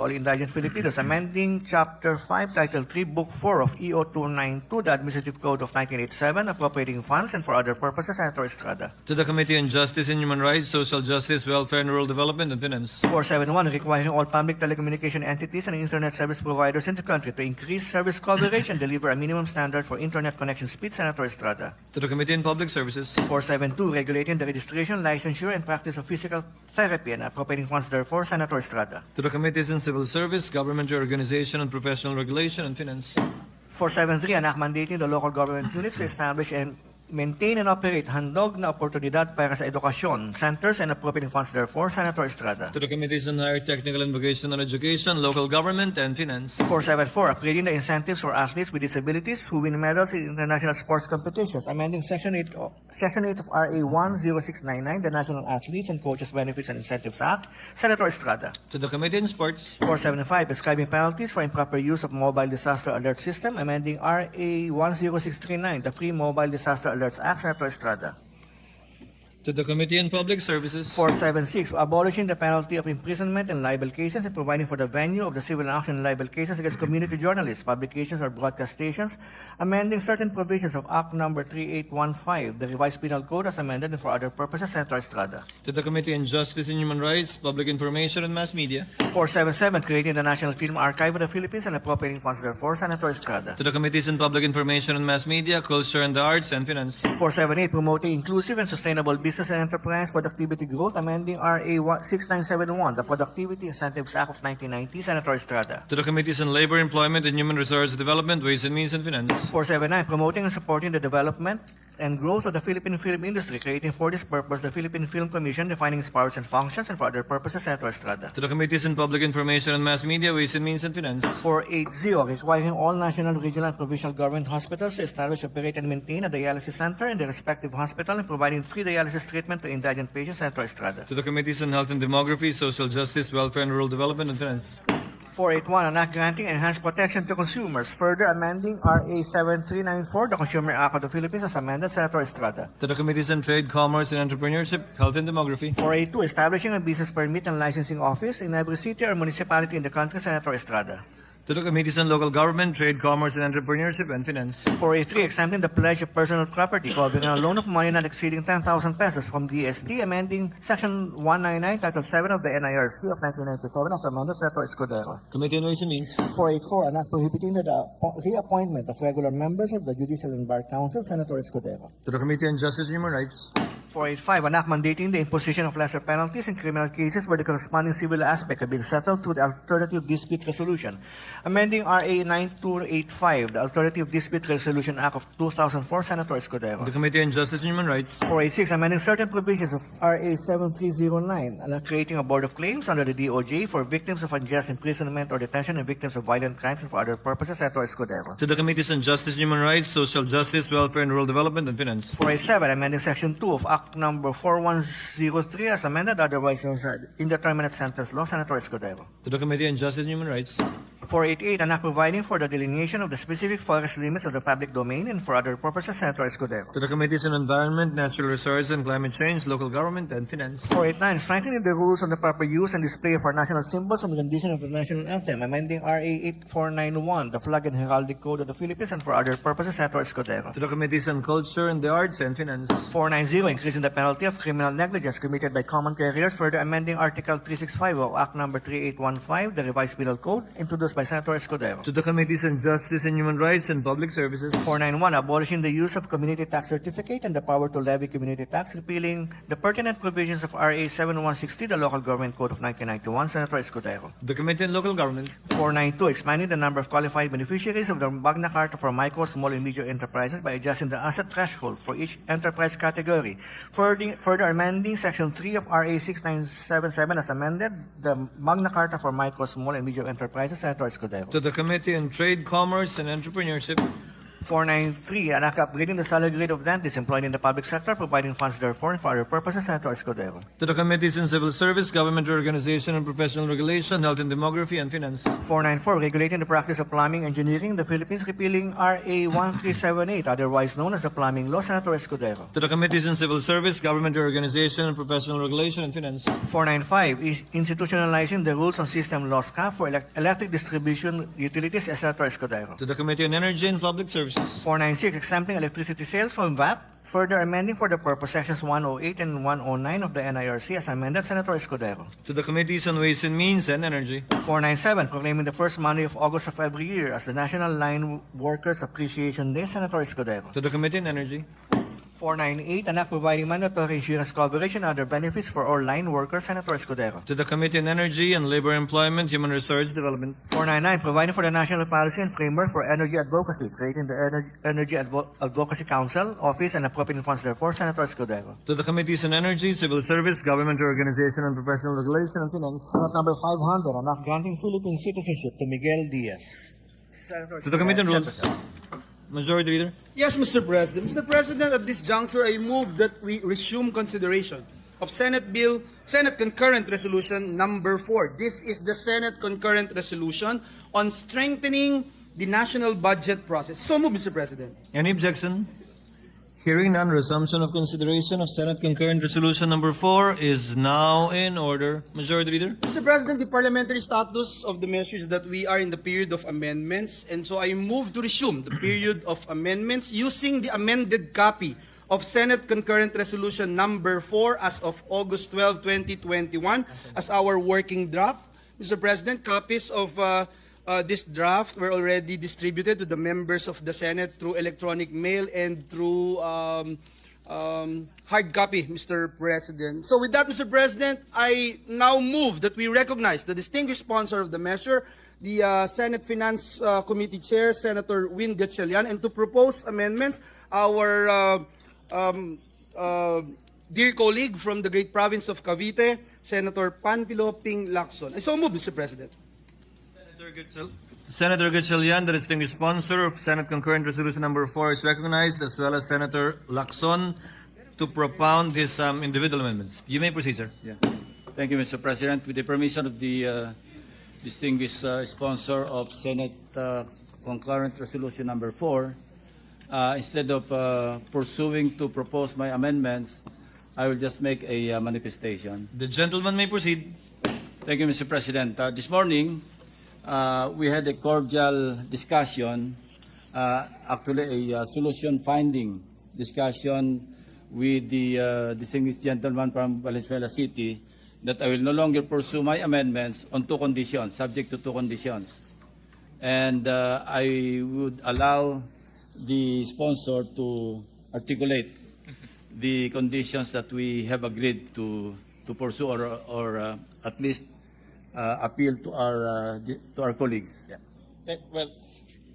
all indigent Filipinos, amending Chapter 5, Title 3, Book 4 of EO 292, the Administrative Code of 1987, appropriating funds and for other purposes, Senator Estrada. To the Committee on Justice and Human Rights, Social Justice, Welfare and Rural Development and Finance. 471, requiring all public telecommunication entities and internet service providers in the country to increase service coverage and deliver a minimum standard for internet connection speed, Senator Estrada. To the Committee on Public Services. 472, regulating the registration, licensure, and practice of physical therapy and appropriating funds therefore, Senator Estrada. To the Committees on Civil Service, Government Reorganization and Professional Regulation and Finance. 473, an act mandating the local government units to establish and maintain and operate handog na oportunidad para sa edukasyon centers and appropriating funds therefore, Senator Estrada. To the Committees on Higher Technical and Vocational Education, Local Government and Finance. 474, upgrading the incentives for athletes with disabilities who win medals in international sports competitions, amending Section 8 of RA 10699, the National Athletes and Coaches Benefits and Incentives Act, Senator Estrada. To the Committee on Sports. 475, prescribing penalties for improper use of mobile disaster alert system, amending RA 10639, the Free Mobile Disaster Alerts Act, Senator Estrada. To the Committee on Public Services. 476, abolishing the penalty of imprisonment in libel cases and providing for the venue of the civil action in libel cases against community journalists, publications, or broadcast stations, amending certain provisions of Act Number 3815, the Revised Penal Code as amended and for other purposes, Senator Estrada. To the Committee on Justice and Human Rights, Public Information and Mass Media. 477, creating the National Film Archive of the Philippines and appropriating funds therefore, Senator Estrada. To the Committees on Public Information and Mass Media, Culture and the Arts and Finance. 478, promoting inclusive and sustainable business and enterprise productivity growth, amending RA 6971, the Productivity Incentives Act of 1990, Senator Estrada. To the Committees on Labor, Employment and Human Resource Development, Ways and Means and Finance. 479, promoting and supporting the development and growth of the Philippine film industry, creating for this purpose the Philippine Film Commission, defining its powers and functions, and for other purposes, Senator Estrada. To the Committees on Public Information and Mass Media, Ways and Means and Finance. 480, requiring all national, regional, and provincial government hospitals to establish, operate, and maintain a dialysis center in the respective hospital and providing free dialysis treatment to indigent patients, Senator Estrada. To the Committees on Health and Demography, Social Justice, Welfare and Rural Development and Finance. 481, an act granting enhanced protection to consumers, further amending RA 7394, the Consumer Act of the Philippines as amended, Senator Estrada. To the Committees on Trade, Commerce and Entrepreneurship, Health and Demography. 482, establishing a business permit and licensing office in every city or municipality in the country, Senator Estrada. To the Committees on Local Government, Trade, Commerce and Entrepreneurship and Finance. 483, exempting the pledge of personal property, covering a loan of money not exceeding 10,000 pesos from DSD, amending Section 199, Title 7 of the NIRC of 1997 as amended, Senator Escudero. Committee on Ways and Means. 484, an act prohibiting the reappointment of regular members of the Judicial and Bar Council, Senator Escudero. To the Committee on Justice and Human Rights. 485, an act mandating the imposition of lesser penalties in criminal cases where the corresponding civil aspect have been settled through the alternative dispute resolution, amending RA 9285, the Alternative Dispute Resolution Act of 2004, Senator Escudero. The Committee on Justice and Human Rights. 486, amending certain provisions of RA 7309, an act creating a board of claims under the DOJ for victims of unjust imprisonment or detention and victims of violent crimes and for other purposes, Senator Escudero. To the Committees on Justice and Human Rights, Social Justice, Welfare and Rural Development and Finance. 487, amending Section 2 of Act Number 4103 as amended, otherwise known as Indeterminate Sentence Law, Senator Escudero. To the Committee on Justice and Human Rights. 488, an act providing for the delineation of the specific forest limits of the public domain and for other purposes, Senator Escudero. To the Committees on Environment, Natural Resources and Climate Change, Local Government and Finance. 489, strengthening the rules on the proper use and display of our national symbols and the rendition of the national anthem, amending RA 8491, the Flag and Heraldic Code of the Philippines and for other purposes, Senator Escudero. To the Committees on Culture and the Arts and Finance. 490, increasing the penalty of criminal negligence committed by common carriers, further amending Article 365 of Act Number 3815, the Revised Penal Code, introduced by Senator Escudero. To the Committees on Justice and Human Rights and Public Services. 491, abolishing the use of community tax certificate and the power to levy community tax, repealing the pertinent provisions of RA 7160, the Local Government Code of 1991, Senator Escudero. The Committee on Local Government. 492, expanding the number of qualified beneficiaries of the Magna Carta for micro, small, and medium enterprises by adjusting the asset threshold for each enterprise category. Further amending Section 3 of RA 6977 as amended, the Magna Carta for micro, small, and medium enterprises, Senator Escudero. To the Committee on Trade, Commerce and Entrepreneurship. 493, an act upgrading the salary grade of dentists employed in the public sector, providing funds therefore and for other purposes. Senator Escudero. To the Committees on Civil Service, Government Organization and Professional Regulation, Health and Demography, and Finance. 494, regulating the practice of plumbing engineering in the Philippines, repealing RA 1378, otherwise known as the Plumbing Law. Senator Escudero. To the Committees on Civil Service, Government Organization and Professional Regulation, and Finance. 495, institutionalizing the rules on system loss cap for electric distribution utilities. Senator Escudero. To the Committee on Energy and Public Services. 496, exempting electricity sales from VAT, further amending for the purpose sections 108 and 109 of the NIRC as amended. Senator Escudero. To the Committees on Ways and Means and Energy. 497, proclaiming the first Monday of August of every year as the National Line Workers Appreciation Day. Senator Escudero. To the Committee on Energy. 498, an act providing mandatory insurance coverage and other benefits for all line workers. Senator Escudero. To the Committee on Energy and Labor Employment, Human Resource Development. 499, providing for the national policy and framework for energy advocacy, creating the Energy Advocacy Council, Office, and appropriating funds therefore. Senator Escudero. To the Committees on Energy, Civil Service, Government Organization and Professional Regulation, and Finance. Senate number 500, an act granting Philippine citizenship to Miguel Diaz. To the Committee on Rules. Majority Leader. Yes, Mr. President. Mr. President, at this juncture, I move that we resume consideration of Senate Concurrent Resolution Number 4. This is the Senate Concurrent Resolution on strengthening the national budget process. So move, Mr. President. Any objection? Hearing none, resumption of consideration of Senate Concurrent Resolution Number 4 is now in order. Majority Leader. Mr. President, the parliamentary status of the measure is that we are in the period of amendments, and so I move to resume the period of amendments using the amended copy of Senate Concurrent Resolution Number 4 as of August 12, 2021 as our working draft. Mr. President, copies of this draft were already distributed to the members of the Senate through electronic mail and through hard copy, Mr. President. So with that, Mr. President, I now move that we recognize the distinguished sponsor of the measure, the Senate Finance Committee Chair, Senator Gatchalian, and to propose amendments, our dear colleague from the great province of Cavite, Senator Panfilo Ping Lacson. I so move, Mr. President. Senator Gatchalian, the distinguished sponsor of Senate Concurrent Resolution Number 4, is recognized, as well as Senator Lacson, to propound his individual amendments. You may proceed, sir. Yeah. Thank you, Mr. President. With the permission of the distinguished sponsor of Senate Concurrent Resolution Number 4, instead of pursuing to propose my amendments, I will just make a manifestation. The gentleman may proceed. Thank you, Mr. President. This morning, we had a cordial discussion, actually a solution-finding discussion with the distinguished gentleman from Valenzuela City, that I will no longer pursue my amendments on two conditions, subject to two conditions. And I would allow the sponsor to articulate the conditions that we have agreed to pursue, or at least appeal to our colleagues. Yeah.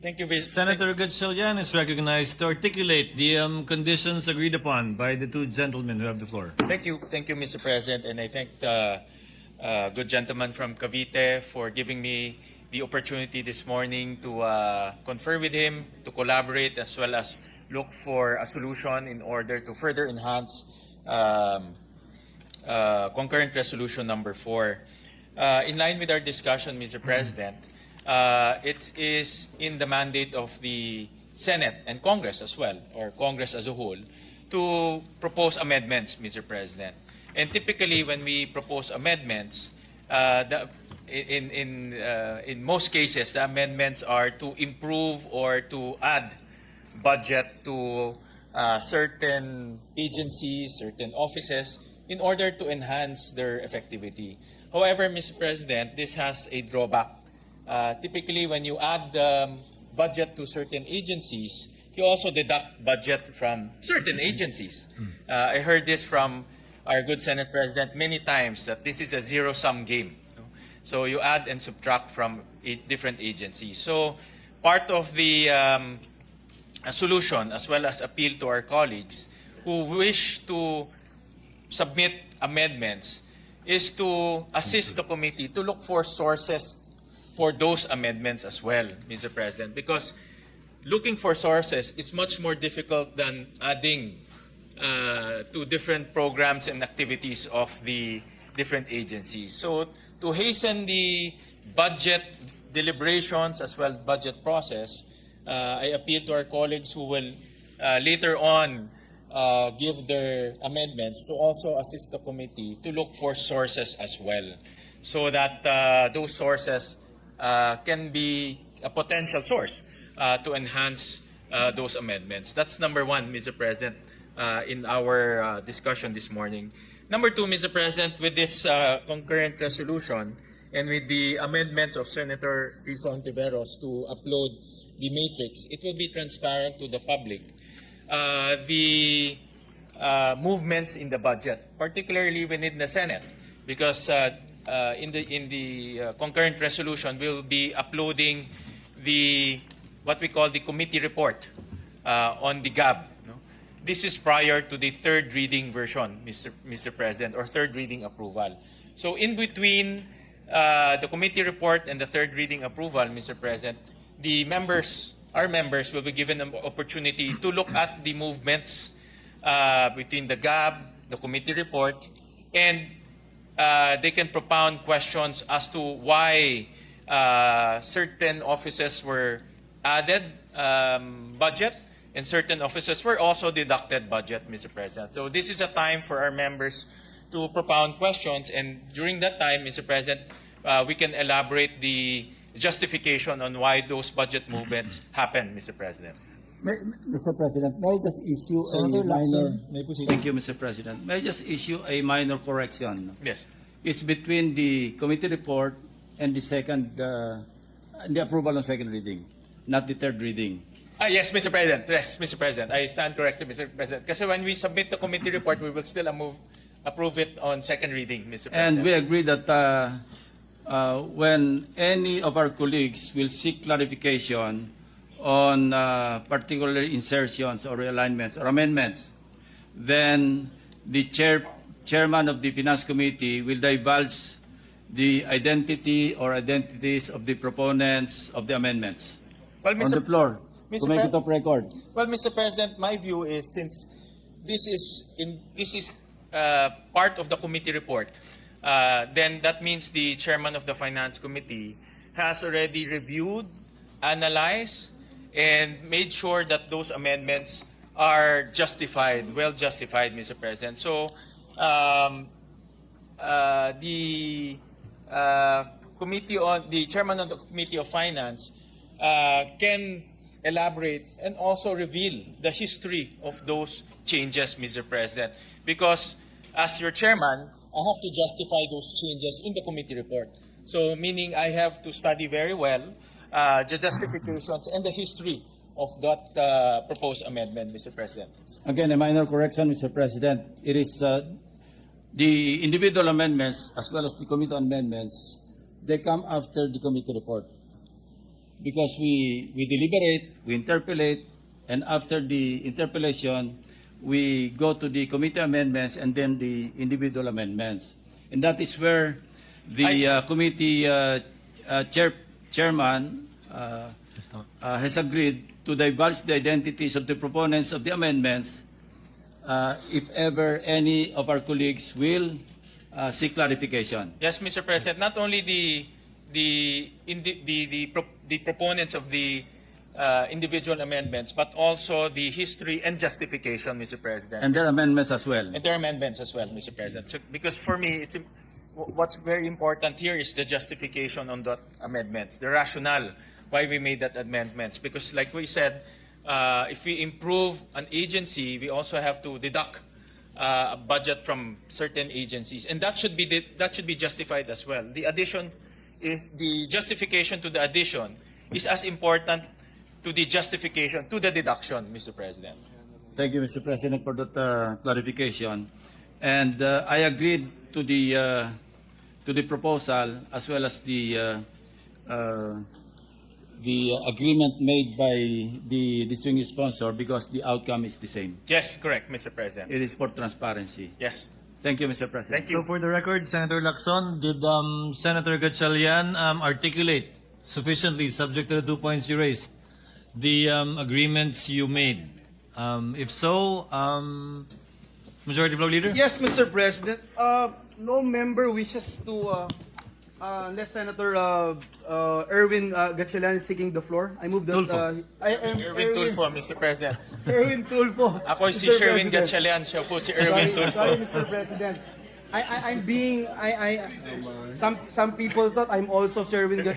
Thank you, Senator Gatchalian is recognized to articulate the conditions agreed upon by the two gentlemen who have the floor. Thank you, Mr. President, and I thank the good gentleman from Cavite for giving me the opportunity this morning to confer with him, to collaborate, as well as look for a solution in order to further enhance Concurrent Resolution Number 4. In line with our discussion, Mr. President, it is in the mandate of the Senate and Congress as well, or Congress as a whole, to propose amendments, Mr. President. And typically, when we propose amendments, in most cases, the amendments are to improve or to add budget to certain agencies, certain offices, in order to enhance their effectivity. However, Mr. President, this has a drawback. Typically, when you add budget to certain agencies, you also deduct budget from certain agencies. I heard this from our good Senate President many times, that this is a zero-sum game. So you add and subtract from different agencies. So part of the solution, as well as appeal to our colleagues who wish to submit amendments, is to assist the committee to look for sources for those amendments as well, Mr. President, because looking for sources is much more difficult than adding to different programs and activities of the different agencies. So to hasten the budget deliberations as well budget process, I appeal to our colleagues who will later on give their amendments to also assist the committee to look for sources as well, so that those sources can be a potential source to enhance those amendments. That's number one, Mr. President, in our discussion this morning. Number two, Mr. President, with this concurrent resolution and with the amendments of Senator Risa Ontiveros to upload the matrix, it will be transparent to the public. The movements in the budget, particularly within the Senate, because in the concurrent resolution, we'll be uploading the what we call the committee report on the GAB. No? This is prior to the third reading version, Mr. President, or third reading approval. So in between the committee report and the third reading approval, Mr. President, the members, our members, will be given an opportunity to look at the movements between the GAB, the committee report, and they can propound questions as to why certain offices were added budget and certain offices were also deducted budget, Mr. President. So this is a time for our members to propound questions, and during that time, Mr. President, we can elaborate the justification on why those budget movements happen, Mr. President. Mr. President, may I just issue Senator a minor... Lacson, may proceed. Thank you, Mr. President. May I just issue a minor correction? Yes. It's between the committee report and the second, the approval on second reading, not the third reading. Yes, Mr. President. Yes, Mr. President. I stand corrected, Mr. President. Because when we submit the committee report, we will still approve it on second reading, Mr. President. And we agree that when any of our colleagues will seek clarification on particular insertions or realignments or amendments, then the chairman of the Finance Committee will divulge the identity or identities of the proponents of the amendments. Well, On the floor, to make it of record. Well, Mr. President, my view is, since this is part of the committee report, then that means the chairman of the Finance Committee has already reviewed, analyzed, and made sure that those amendments are justified, well justified, Mr. President. So the chairman of the Committee of Finance can elaborate and also reveal the history of those changes, Mr. President. Because as your chairman, I have to justify those changes in the committee report. So meaning I have to study very well the justifications and the history of that proposed amendment, Mr. President. Again, a minor correction, Mr. President. It is the individual amendments as well as the committee amendments, they come after the committee report. Because we deliberate, we interpolate, and after the interpolation, we go to the committee amendments and then the individual amendments. And that is where the committee chairman has agreed to divulge the identities of the proponents of the amendments if ever any of our colleagues will seek clarification. Yes, Mr. President. Not only the proponents of the individual amendments, but also the history and justification, Mr. President. And their amendments as well. And their amendments as well, Mr. President. So, because for me, what's very important here is the justification on that amendments, the rationale why we made that amendments. Because like we said, if we improve an agency, we also have to deduct a budget from certain agencies, and that should be justified as well. The addition is the justification to the addition is as important to the justification to the deduction, Mr. President. Thank you, Mr. President, for that clarification. And I agreed to the proposal as well as the agreement made by the distinguished sponsor because the outcome is the same. Yes, correct, Mr. President. It is for transparency. Yes. Thank you, Mr. President. Thank you. So for the record, Senator Lacson, did Senator Gatchalian articulate sufficiently, subject to the 2 points you raised, the agreements you made? If so, Majority Floor Leader? Yes, Mr. President. No member wishes to, unless Senator Erwin Gatchalian is seeking the floor. I move that. Tulfo. I am Erwin Tulfo, Mr. President. Erwin Tulfo. Ako si Mr. Sherwin President. Gatchalian, siya po si Erwin Tulfo. Sorry, Mr. President. I'm being, some people thought I'm also Sherwin Gatchalian.